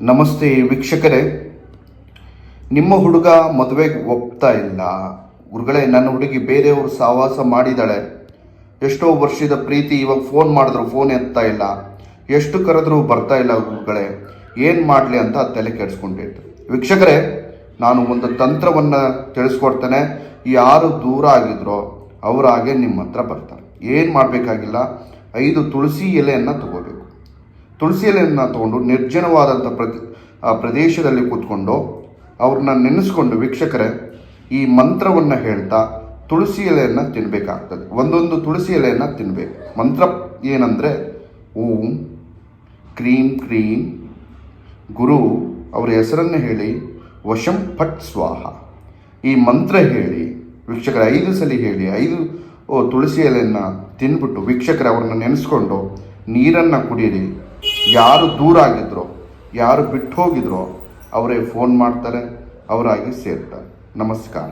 ನಮಸ್ತೆ ವೀಕ್ಷಕರೇ, ನಿಮ್ಮ ಹುಡುಗ ಮದುವೆಗೆ ಒಪ್ತಾ ಇಲ್ಲ ಗುರುಗಳೇ. ನನ್ನ ಹುಡುಗಿ ಬೇರೆಯವರು ಸಹವಾಸ ಮಾಡಿದಾಳೆ. ಎಷ್ಟೋ ವರ್ಷದ ಪ್ರೀತಿ, ಇವಾಗ ಫೋನ್ ಮಾಡಿದ್ರು ಫೋನ್ ಎತ್ತಾ ಇಲ್ಲ, ಎಷ್ಟು ಕರೆದ್ರೂ ಬರ್ತಾ ಇಲ್ಲ ಗುರುಗಳೇ, ಏನು ಮಾಡಲಿ ಅಂತ ತಲೆ ಕೆಡಿಸ್ಕೊಂಡಿತ್ತು. ವೀಕ್ಷಕರೇ, ನಾನು ಒಂದು ತಂತ್ರವನ್ನು ತಿಳಿಸ್ಕೊಡ್ತೇನೆ. ಯಾರು ದೂರ ಆಗಿದ್ರೋ ಅವರಾಗೆ ನಿಮ್ಮ ಹತ್ರ ಬರ್ತಾರೆ. ಏನು ಮಾಡಬೇಕಾಗಿಲ್ಲ, 5 ತುಳಸಿ ಎಲೆಯನ್ನು ತಗೋಬೇಕು. ತುಳಸಿ ಎಲೆಯನ್ನು ತಗೊಂಡು ನಿರ್ಜನವಾದಂಥ ಪ್ರದೇಶದಲ್ಲಿ ಕೂತ್ಕೊಂಡು ಅವ್ರನ್ನ ನೆನೆಸ್ಕೊಂಡು ವೀಕ್ಷಕರೇ ಈ ಮಂತ್ರವನ್ನು ಹೇಳ್ತಾ ತುಳಸಿ ಎಲೆಯನ್ನು ತಿನ್ನಬೇಕಾಗ್ತದೆ. ಒಂದೊಂದು ತುಳಸಿ ಎಲೆಯನ್ನು ತಿನ್ನಬೇಕು. ಮಂತ್ರ ಏನಂದರೆ ಓಂ ಕ್ರೀಂ ಕ್ರೀಂ ಗುರು ಅವರ ಹೆಸರನ್ನು ಹೇಳಿ ವಶಂ ಫಟ್ ಸ್ವಾಹ ಈ ಮಂತ್ರ ಹೇಳಿ ವೀಕ್ಷಕರ 5 ಸಲ ಹೇಳಿ 5 ತುಳಸಿ ಎಲೆಯನ್ನು ತಿನ್ಬಿಟ್ಟು ವೀಕ್ಷಕರೇ ಅವ್ರನ್ನ ನೆನೆಸ್ಕೊಂಡು ನೀರನ್ನು ಕುಡೀರಿ. ಯಾರು ದೂರ ಆಗಿದ್ರೋ, ಯಾರು ಬಿಟ್ಟು ಹೋಗಿದ್ರೋ ಅವರೇ ಫೋನ್ ಮಾಡ್ತಾರೆ, ಅವರಾಗಿ ಸೇರ್ತಾರೆ. ನಮಸ್ಕಾರ.